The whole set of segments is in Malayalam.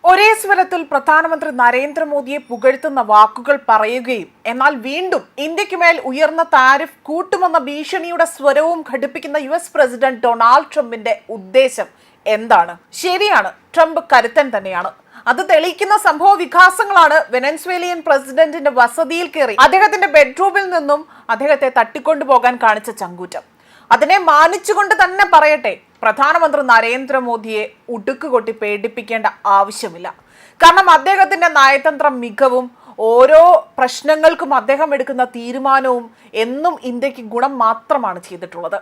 ഒരേ സ്വരത്തിൽ പ്രധാനമന്ത്രി നരേന്ദ്രമോദിയെ പുകഴ്ത്തുന്ന വാക്കുകൾ പറയുകയും എന്നാൽ വീണ്ടും ഇന്ത്യക്കുമേൽ ഉയർന്ന താരിഫ് കൂട്ടുമെന്ന ഭീഷണിയുടെ സ്വരവും ഘടിപ്പിക്കുന്ന US പ്രസിഡന്റ് ഡൊണാൾഡ് ട്രംപിന്റെ ഉദ്ദേശം എന്താണ്? ശരിയാണ്, ട്രംപ് കരുത്തൻ തന്നെയാണ്. അത് തെളിയിക്കുന്ന സംഭവ വികാസങ്ങളാണ് വെനസ്വേലിയൻ പ്രസിഡന്റിന്റെ വസതിയിൽ കയറി അദ്ദേഹത്തിന്റെ ബെഡ്റൂമിൽ നിന്നും അദ്ദേഹത്തെ തട്ടിക്കൊണ്ടുപോകാൻ കാണിച്ച ചങ്കൂറ്റം. അതിനെ മാനിച്ചുകൊണ്ട് തന്നെ പറയട്ടെ, പ്രധാനമന്ത്രി നരേന്ദ്രമോദിയെ ഉടുക്കുകൊട്ടി പേടിപ്പിക്കേണ്ട ആവശ്യമില്ല. കാരണം അദ്ദേഹത്തിന്റെ നയതന്ത്ര മികവും ഓരോ പ്രശ്നങ്ങൾക്കും അദ്ദേഹം എടുക്കുന്ന തീരുമാനവും എന്നും ഇന്ത്യക്ക് ഗുണം മാത്രമാണ് ചെയ്തിട്ടുള്ളത്.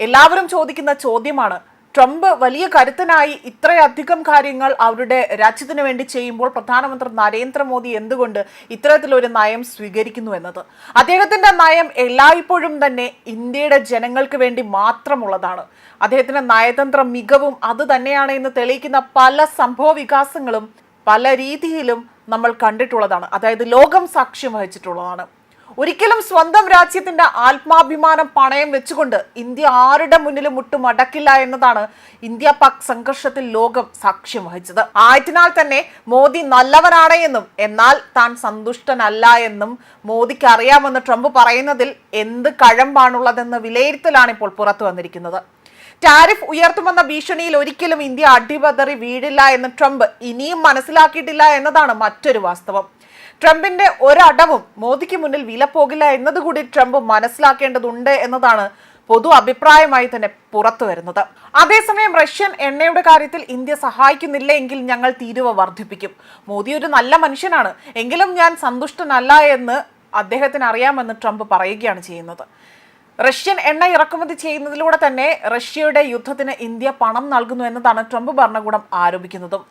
എല്ലാവരും ചോദിക്കുന്ന ചോദ്യമാണ്, ട്രംപ് വലിയ കരുത്തനായി ഇത്രയധികം കാര്യങ്ങൾ അവരുടെ രാജ്യത്തിന് വേണ്ടി ചെയ്യുമ്പോൾ പ്രധാനമന്ത്രി നരേന്ദ്രമോദി എന്തുകൊണ്ട് ഇത്തരത്തിലൊരു നയം സ്വീകരിക്കുന്നു എന്നത്. അദ്ദേഹത്തിന്റെ നയം എല്ലായ്പ്പോഴും തന്നെ ഇന്ത്യയുടെ ജനങ്ങൾക്ക് വേണ്ടി മാത്രമുള്ളതാണ്. അദ്ദേഹത്തിന്റെ നയതന്ത്ര മികവും അത് തന്നെയാണ് എന്ന് തെളിയിക്കുന്ന പല സംഭവ വികാസങ്ങളും പല രീതിയിലും നമ്മൾ കണ്ടിട്ടുള്ളതാണ്. അതായത് ലോകം സാക്ഷ്യം വഹിച്ചിട്ടുള്ളതാണ്. ഒരിക്കലും സ്വന്തം രാജ്യത്തിന്റെ ആത്മാഭിമാനം പണയം വെച്ചുകൊണ്ട് ഇന്ത്യ ആരുടെ മുന്നിലും മുട്ടുമടക്കില്ല എന്നതാണ് ഇന്ത്യ പാക് സംഘർഷത്തിൽ ലോകം സാക്ഷ്യം വഹിച്ചത്. ആയതിനാൽ തന്നെ മോദി നല്ലവനാണ് എന്നും എന്നാൽ താൻ സന്തുഷ്ടനല്ല എന്നും മോദിക്ക് അറിയാമെന്ന് ട്രംപ് പറയുന്നതിൽ എന്ത് കഴമ്പാണുള്ളതെന്ന് വിലയിരുത്തലാണ് ഇപ്പോൾ പുറത്തു വന്നിരിക്കുന്നത്. ടാരിഫ് ഉയർത്തുമെന്ന ഭീഷണിയിൽ ഒരിക്കലും ഇന്ത്യ അടിപതറി വീഴില്ല എന്ന് ട്രംപ് ഇനിയും മനസ്സിലാക്കിയിട്ടില്ല എന്നതാണ് മറ്റൊരു വാസ്തവം. ട്രംപിന്റെ ഒരടവും മോദിക്ക് മുന്നിൽ വില പോകില്ല എന്നതുകൂടി ട്രംപ് മനസ്സിലാക്കേണ്ടതുണ്ട് എന്നതാണ് പൊതു അഭിപ്രായമായി തന്നെ പുറത്തു വരുന്നത്. അതേസമയം റഷ്യൻ എണ്ണയുടെ കാര്യത്തിൽ ഇന്ത്യ സഹായിക്കുന്നില്ല എങ്കിൽ ഞങ്ങൾ തീരുവ വർദ്ധിപ്പിക്കും. മോദി ഒരു നല്ല മനുഷ്യനാണ്, എങ്കിലും ഞാൻ സന്തുഷ്ടനല്ല എന്ന് അദ്ദേഹത്തിന് അറിയാമെന്ന് ട്രംപ് പറയുകയാണ് ചെയ്യുന്നത്. റഷ്യൻ എണ്ണ ഇറക്കുമതി ചെയ്യുന്നതിലൂടെ തന്നെ റഷ്യയുടെ യുദ്ധത്തിന് ഇന്ത്യ പണം നൽകുന്നു എന്നതാണ് ട്രംപ് ഭരണകൂടം ആരോപിക്കുന്നതും.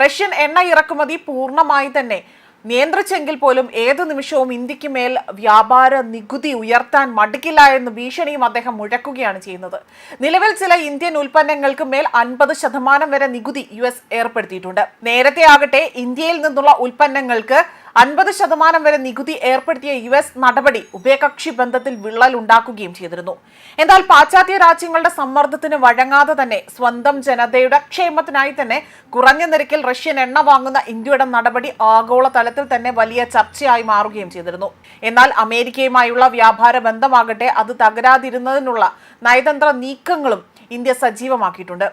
റഷ്യൻ എണ്ണ ഇറക്കുമതി പൂർണ്ണമായി തന്നെ നിയന്ത്രിച്ചെങ്കിൽ പോലും ഏതു നിമിഷവും ഇന്ത്യക്ക് മേൽ വ്യാപാര നികുതി ഉയർത്താൻ മടിക്കില്ല എന്ന് ഭീഷണിയും അദ്ദേഹം മുഴക്കുകയാണ് ചെയ്യുന്നത്. നിലവിൽ ചില ഇന്ത്യൻ ഉൽപ്പന്നങ്ങൾക്ക് മേൽ 50% വരെ നികുതി US ഏർപ്പെടുത്തിയിട്ടുണ്ട്. നേരത്തെ ആകട്ടെ ഇന്ത്യയിൽ നിന്നുള്ള ഉൽപ്പന്നങ്ങൾക്ക് 50% വരെ നികുതി ഏർപ്പെടുത്തിയ US നടപടി ഉഭയകക്ഷി ബന്ധത്തിൽ വിള്ളൽ ഉണ്ടാക്കുകയും ചെയ്തിരുന്നു. എന്നാൽ പാശ്ചാത്യ രാജ്യങ്ങളുടെ സമ്മർദ്ദത്തിന് വഴങ്ങാതെ തന്നെ സ്വന്തം ജനതയുടെ ക്ഷേമത്തിനായി തന്നെ കുറഞ്ഞ നിരക്കിൽ റഷ്യൻ എണ്ണ വാങ്ങുന്ന ഇന്ത്യയുടെ നടപടി ആഗോള തലത്തിൽ തന്നെ വലിയ ചർച്ചയായി മാറുകയും ചെയ്തിരുന്നു. എന്നാൽ അമേരിക്കയുമായുള്ള വ്യാപാര ബന്ധമാകട്ടെ അത് തകരാതിരുന്നതിനുള്ള നയതന്ത്ര നീക്കങ്ങളും ഇന്ത്യ സജീവമാക്കിയിട്ടുണ്ട്.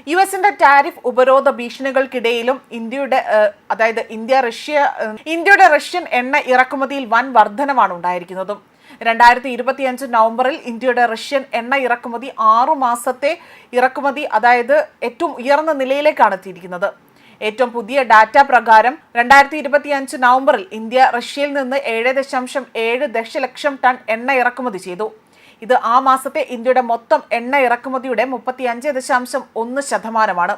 യുഎസിന്റെ ടാരിഫ് ഉപരോധ ഭീഷണികൾക്കിടയിലും ഇന്ത്യയുടെ റഷ്യൻ എണ്ണ ഇറക്കുമതിയിൽ വൻ വർധനമാണ് ഉണ്ടായിരിക്കുന്നതും. 2025 നവംബറിൽ ഇന്ത്യയുടെ റഷ്യൻ എണ്ണ ഇറക്കുമതി 6 മാസത്തെ ഇറക്കുമതി ഏറ്റവും ഉയർന്ന നിലയിലേക്കാണ് എത്തിയിരിക്കുന്നത്. ഏറ്റവും പുതിയ ഡാറ്റ പ്രകാരം 2025 നവംബറിൽ ഇന്ത്യ റഷ്യയിൽ നിന്ന് 7.7 ദശലക്ഷം ടൺ എണ്ണ ഇറക്കുമതി ചെയ്തു. ഇത് ആ മാസത്തെ ഇന്ത്യയുടെ മൊത്തം എണ്ണ ഇറക്കുമതിയുടെ 35.1%.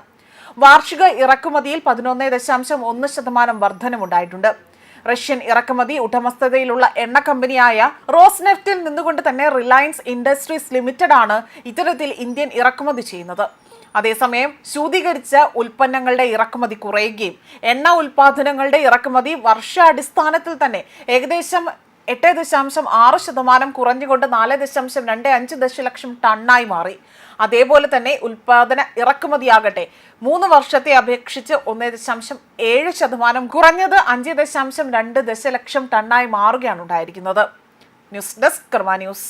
വാർഷിക ഇറക്കുമതിയിൽ 11.1% വർധനമുണ്ടായിട്ടുണ്ട്. റഷ്യൻ ഇറക്കുമതി ഉടമസ്ഥതയിലുള്ള എണ്ണ കമ്പനിയായ റോസ്നെഫ്റ്റിൽ നിന്നുകൊണ്ട് തന്നെ റിലയൻസ് ഇൻഡസ്ട്രീസ് ലിമിറ്റഡ് ആണ് ഇത്തരത്തിൽ ഇന്ത്യൻ ഇറക്കുമതി ചെയ്യുന്നത്. അതേസമയം ശൂതീകരിച്ച ഉൽപ്പന്നങ്ങളുടെ ഇറക്കുമതി കുറയുകയും എണ്ണ ഉൽപാദനങ്ങളുടെ ഇറക്കുമതി വർഷാടിസ്ഥാനത്തിൽ തന്നെ ഏകദേശം 8.6% കുറഞ്ഞുകൊണ്ട് 4.25 ദശലക്ഷം ടണ്ണായി മാറി. അതേപോലെ തന്നെ ഉൽപാദന ഇറക്കുമതിയാകട്ടെ 3 വർഷത്തെ അപേക്ഷിച്ച് 1.7% കുറഞ്ഞത് 5.2 ദശലക്ഷം ടണ്ണായി മാറുകയാണ് ഉണ്ടായിരിക്കുന്നത്. ന്യൂസ് ഡെസ്ക് കർമ്മ ന്യൂസ്.